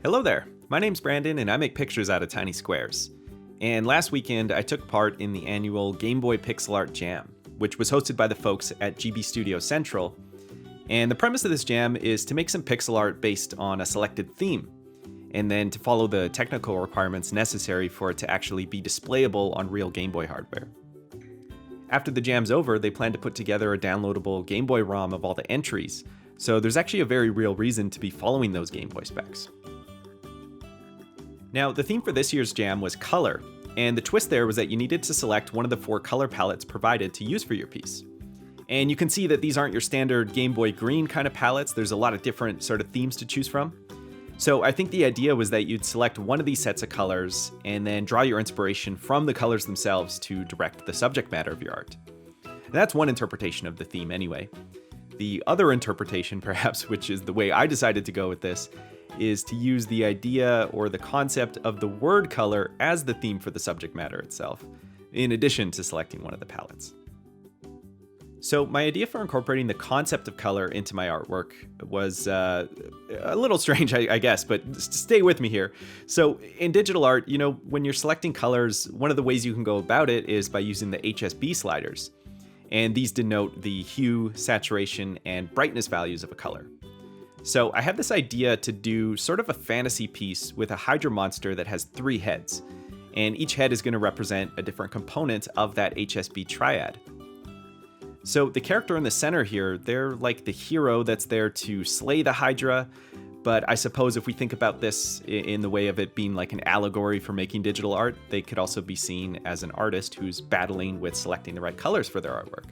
Hello there, my name's Brandon and I make pictures out of tiny squares. And last weekend I took part in the annual GameBoy Pixel Art Jam, which was hosted by the folks at GB Studio Central. And the premise of this jam is to make some pixel art based on a selected theme, and then to follow the technical requirements necessary for it to actually be displayable on real Game Boy hardware. After the jam's over, they plan to put together a downloadable Game Boy ROM of all the entries, so there's actually a very real reason to be following those Game Boy specs. Now, the theme for this year's jam was color, and the twist there was that you needed to select one of the 4 color palettes provided to use for your piece. And you can see that these aren't your standard Game Boy green kind of palettes, there's a lot of different sort of themes to choose from. So I think the idea was that you'd select one of these sets of colors and then draw your inspiration from the colors themselves to direct the subject matter of your art. And that's one interpretation of the theme anyway. The other interpretation, perhaps, which is the way I decided to go with this, is to use the idea or the concept of the word color as the theme for the subject matter itself, in addition to selecting one of the palettes. So my idea for incorporating the concept of color into my artwork was a little strange, I guess, but stay with me here. So in digital art, when you're selecting colors, one of the ways you can go about it is by using the HSB sliders. And these denote the hue, saturation, and brightness values of a color. So I had this idea to do sort of a fantasy piece with a Hydra monster that has 3 heads, and each head is going to represent a different component of that HSB triad. So the character in the center here, they're like the hero that's there to slay the Hydra, but I suppose if we think about this in the way of it being like an allegory for making digital art, they could also be seen as an artist who's battling with selecting the right colors for their artwork.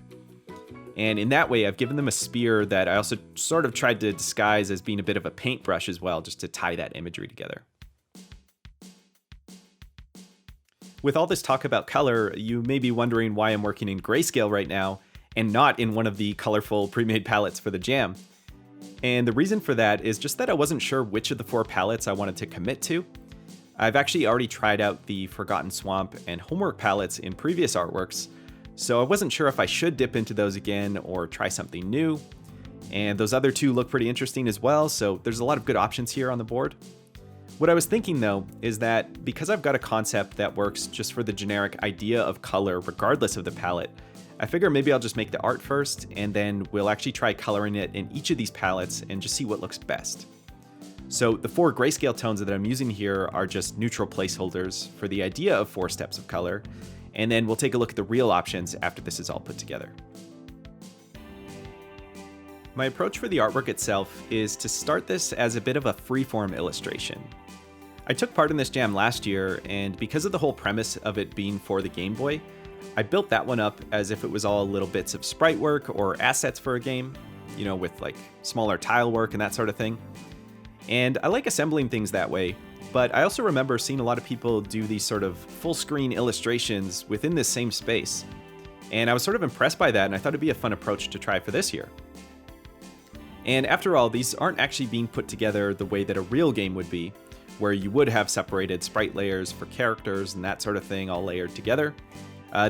And in that way, I've given them a spear that I also sort of tried to disguise as being a bit of a paintbrush as well, just to tie that imagery together. With all this talk about color, you may be wondering why I'm working in grayscale right now and not in one of the colorful pre-made palettes for the jam. And the reason for that is just that I wasn't sure which of the 4 palettes I wanted to commit to. I've actually already tried out the Forgotten Swamp and Homework palettes in previous artworks, so I wasn't sure if I should dip into those again or try something new. And those other 2 look pretty interesting as well, so there's a lot of good options here on the board. What I was thinking though is that because I've got a concept that works just for the generic idea of color regardless of the palette, I figure maybe I'll just make the art first and then we'll actually try coloring it in each of these palettes and just see what looks best. So the 4 grayscale tones that I'm using here are just neutral placeholders for the idea of 4 steps of color, and then we'll take a look at the real options after this is all put together. My approach for the artwork itself is to start this as a bit of a freeform illustration. I took part in this jam last year, and because of the whole premise of it being for the Game Boy, I built that one up as if it was all little bits of sprite work or assets for a game, with like smaller tile work and that sort of thing. And I like assembling things that way, but I also remember seeing a lot of people do these sort of full screen illustrations within this same space. And I was sort of impressed by that, and I thought it'd be a fun approach to try for this year. And after all, these aren't actually being put together the way that a real game would be, where you would have separated sprite layers for characters and that sort of thing all layered together.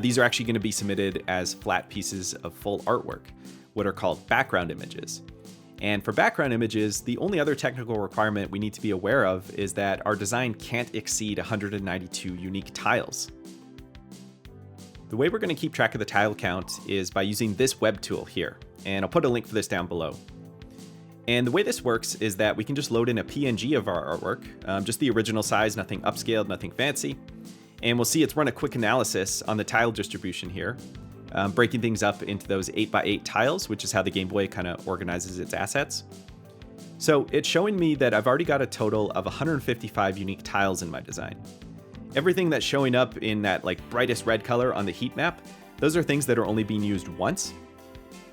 These are actually going to be submitted as flat pieces of full artwork, what are called background images. And for background images, the only other technical requirement we need to be aware of is that our design can't exceed 192 unique tiles. The way we're going to keep track of the tile count is by using this web tool here, and I'll put a link for this down below. And the way this works is that we can just load in a PNG of our artwork, just the original size, nothing upscaled, nothing fancy. And we'll see it's run a quick analysis on the tile distribution here, breaking things up into those 8x8 tiles, which is how the Game Boy kind of organizes its assets. So it's showing me that I've already got a total of 155 unique tiles in my design. Everything that's showing up in that like brightest red color on the heat map, those are things that are only being used once.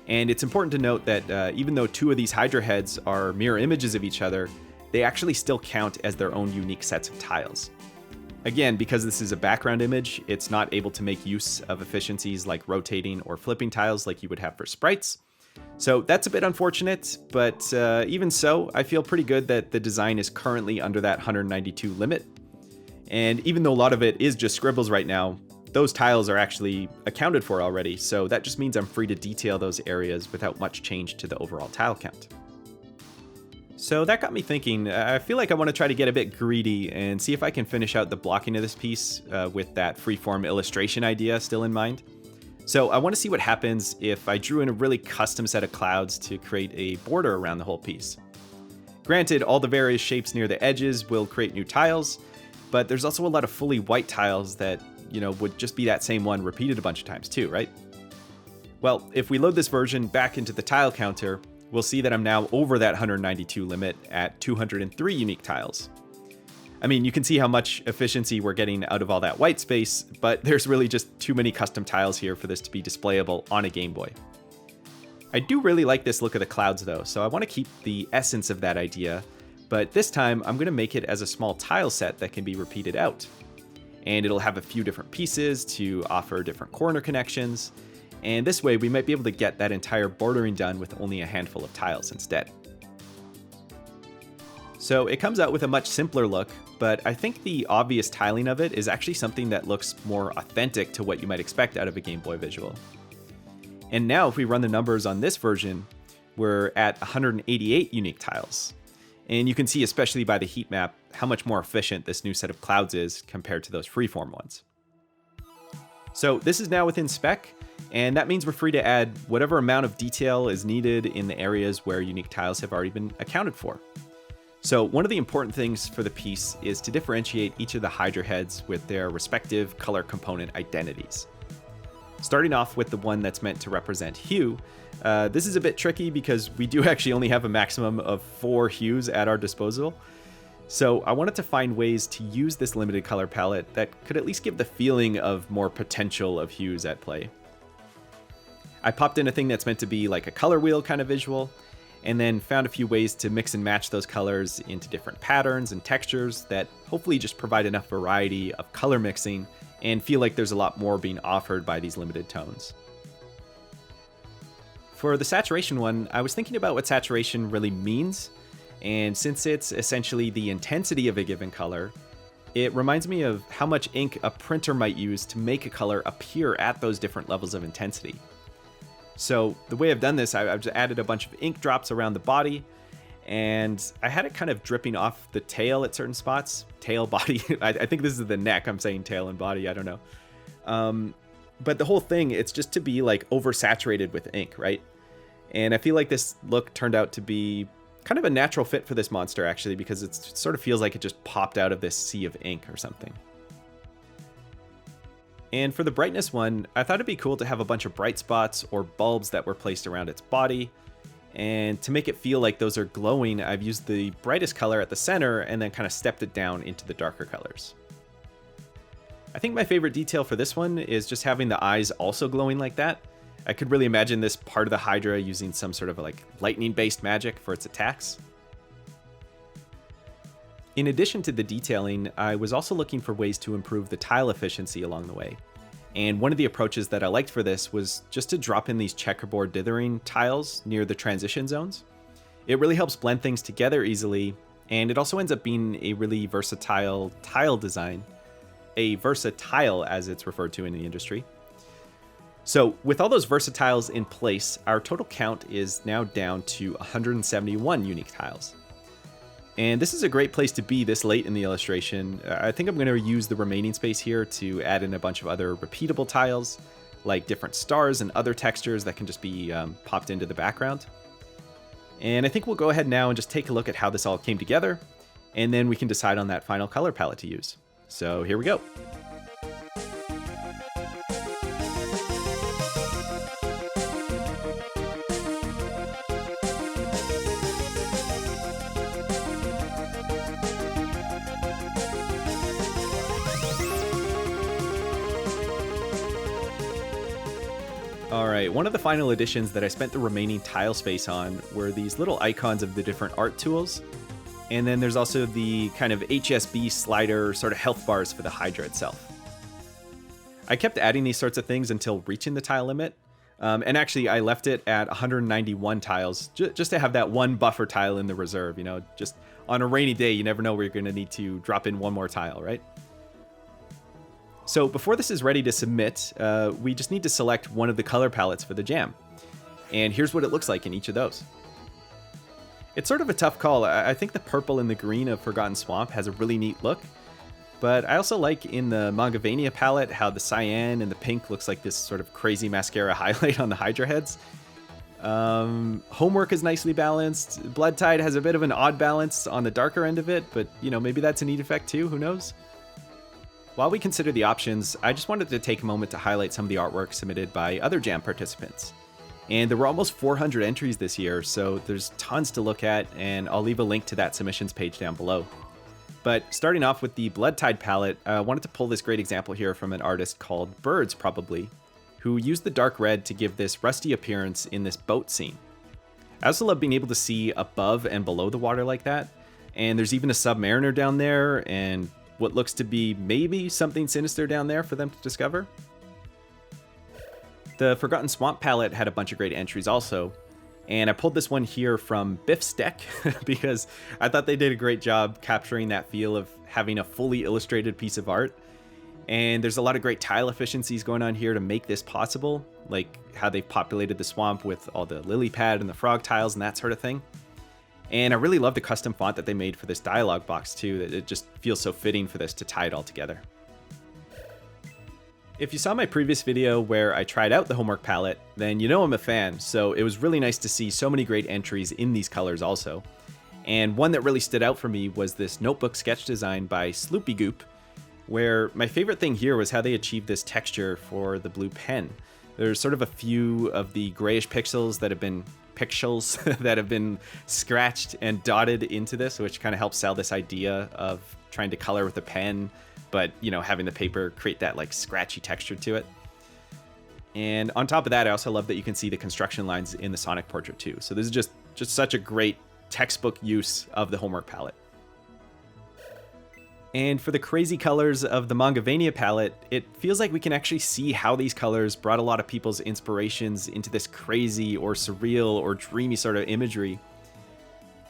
And it's important to note that even though 2 of these Hydra heads are mirror images of each other, they actually still count as their own unique sets of tiles. Again, because this is a background image, it's not able to make use of efficiencies like rotating or flipping tiles like you would have for sprites. So that's a bit unfortunate, but even so, I feel pretty good that the design is currently under that 192 limit. And even though a lot of it is just scribbles right now, those tiles are actually accounted for already, so that just means I'm free to detail those areas without much change to the overall tile count. So that got me thinking, I feel like I want to try to get a bit greedy and see if I can finish out the blocking of this piece with that freeform illustration idea still in mind. So I want to see what happens if I drew in a really custom set of clouds to create a border around the whole piece. Granted, all the various shapes near the edges will create new tiles, but there's also a lot of fully white tiles that, would just be that same one repeated a bunch of times too, right? Well, if we load this version back into the tile counter, we'll see that I'm now over that 192 limit at 203 unique tiles. I mean, you can see how much efficiency we're getting out of all that white space, but there's really just too many custom tiles here for this to be displayable on a Game Boy. I do really like this look of the clouds though, so I want to keep the essence of that idea, but this time I'm going to make it as a small tile set that can be repeated out. And it'll have a few different pieces to offer different corner connections, and this way we might be able to get that entire bordering done with only a handful of tiles instead. So it comes out with a much simpler look, but I think the obvious tiling of it is actually something that looks more authentic to what you might expect out of a Game Boy visual. And now if we run the numbers on this version, we're at 188 unique tiles. And you can see, especially by the heat map, how much more efficient this new set of clouds is compared to those freeform ones. So this is now within spec, and that means we're free to add whatever amount of detail is needed in the areas where unique tiles have already been accounted for. So one of the important things for the piece is to differentiate each of the Hydra heads with their respective color component identities. Starting off with the one that's meant to represent hue, this is a bit tricky because we do actually only have a maximum of 4 hues at our disposal. So I wanted to find ways to use this limited color palette that could at least give the feeling of more potential of hues at play. I popped in a thing that's meant to be like a color wheel kind of visual, and then found a few ways to mix and match those colors into different patterns and textures that hopefully just provide enough variety of color mixing and feel like there's a lot more being offered by these limited tones. For the saturation one, I was thinking about what saturation really means, and since it's essentially the intensity of a given color, it reminds me of how much ink a printer might use to make a color appear at those different levels of intensity. So the way I've done this, I've just added a bunch of ink drops around the body, and I had it kind of dripping off the tail at certain spots. Tail, body. I think this is the neck. I'm saying tail and body. I don't know. But the whole thing, it's just to be like oversaturated with ink, right? And I feel like this look turned out to be kind of a natural fit for this monster, actually, because it sort of feels like it just popped out of this sea of ink or something. And for the brightness one, I thought it'd be cool to have a bunch of bright spots or bulbs that were placed around its body. And to make it feel like those are glowing, I've used the brightest color at the center and then kind of stepped it down into the darker colors. I think my favorite detail for this one is just having the eyes also glowing like that. I could really imagine this part of the Hydra using some sort of like lightning-based magic for its attacks. In addition to the detailing, I was also looking for ways to improve the tile efficiency along the way. And one of the approaches that I liked for this was just to drop in these checkerboard dithering tiles near the transition zones. It really helps blend things together easily, and it also ends up being a really versatile tile design. A versatile, as it's referred to in the industry. So with all those versatiles in place, our total count is now down to 171 unique tiles. And this is a great place to be this late in the illustration. I think I'm going to use the remaining space here to add in a bunch of other repeatable tiles, like different stars and other textures that can just be popped into the background. And I think we'll go ahead now and just take a look at how this all came together, and then we can decide on that final color palette to use. So here we go. Alright, one of the final additions that I spent the remaining tile space on were these little icons of the different art tools. And then there's also the kind of HSB slider sort of health bars for the Hydra itself. I kept adding these sorts of things until reaching the tile limit. And actually, I left it at 191 tiles just to have that one buffer tile in the reserve. You know, just on a rainy day, you never know where you're going to need to drop in one more tile, right? So before this is ready to submit, we just need to select one of the color palettes for the jam. And here's what it looks like in each of those. It's sort of a tough call. I think the purple and the green of Forgotten Swamp has a really neat look, but I also like in the Mangavania palette how the cyan and the pink looks like this sort of crazy mascara highlight on the Hydra heads. Homework is nicely balanced. Bloodtide has a bit of an odd balance on the darker end of it, but you know, maybe that's a neat effect too, who knows? While we consider the options, I just wanted to take a moment to highlight some of the artwork submitted by other Jam participants. And there were almost 400 entries this year, so there's tons to look at, and I'll leave a link to that submissions page down below. But starting off with the Bloodtide palette, I wanted to pull this great example here from an artist called Birds Probably, who used the dark red to give this rusty appearance in this boat scene. I also love being able to see above and below the water like that, and there's even a submariner down there, and what looks to be maybe something sinister down there for them to discover. The Forgotten Swamp palette had a bunch of great entries also, and I pulled this one here from Biff's deck because I thought they did a great job capturing that feel of having a fully illustrated piece of art. And there's a lot of great tile efficiencies going on here to make this possible, like how they've populated the swamp with all the lily pad and the frog tiles and that sort of thing. And I really love the custom font that they made for this dialogue box too, that it just feels so fitting for this to tie it all together. If you saw my previous video where I tried out the Homework palette, then you know I'm a fan, so it was really nice to see so many great entries in these colors also. And one that really stood out for me was this notebook sketch design by Sloopy Goop, where my favorite thing here was how they achieved this texture for the blue pen. There's sort of a few of the grayish pixels that have been scratched and dotted into this, which kind of helps sell this idea of trying to color with a pen, but you know, having the paper create that like scratchy texture to it. And on top of that, I also love that you can see the construction lines in the Sonic portrait too. So this is just such a great textbook use of the Homework palette. And for the crazy colors of the Mangavania palette, it feels like we can actually see how these colors brought a lot of people's inspirations into this crazy or surreal or dreamy sort of imagery.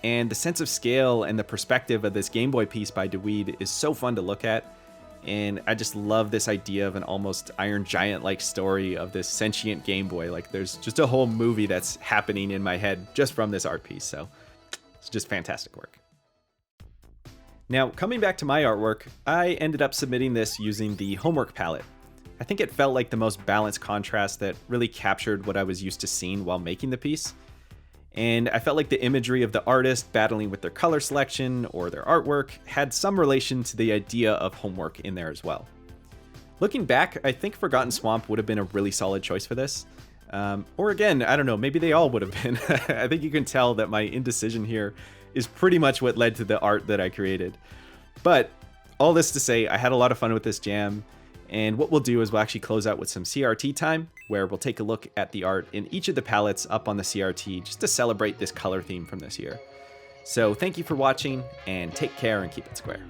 And the sense of scale and the perspective of this Game Boy piece by DeWeed is so fun to look at. And I just love this idea of an almost Iron Giant-like story of this sentient Game Boy. Like there's just a whole movie that's happening in my head just from this art piece. So it's just fantastic work. Now, coming back to my artwork, I ended up submitting this using the Homework palette. I think it felt like the most balanced contrast that really captured what I was used to seeing while making the piece. And I felt like the imagery of the artist battling with their color selection or their artwork had some relation to the idea of homework in there as well. Looking back, I think Forgotten Swamp would have been a really solid choice for this. Or again, I don't know, maybe they all would have been. I think you can tell that my indecision here is pretty much what led to the art that I created. But all this to say, I had a lot of fun with this jam, and what we'll do is we'll actually close out with some CRT time, where we'll take a look at the art in each of the palettes up on the CRT just to celebrate this color theme from this year. So thank you for watching, and take care and keep it square.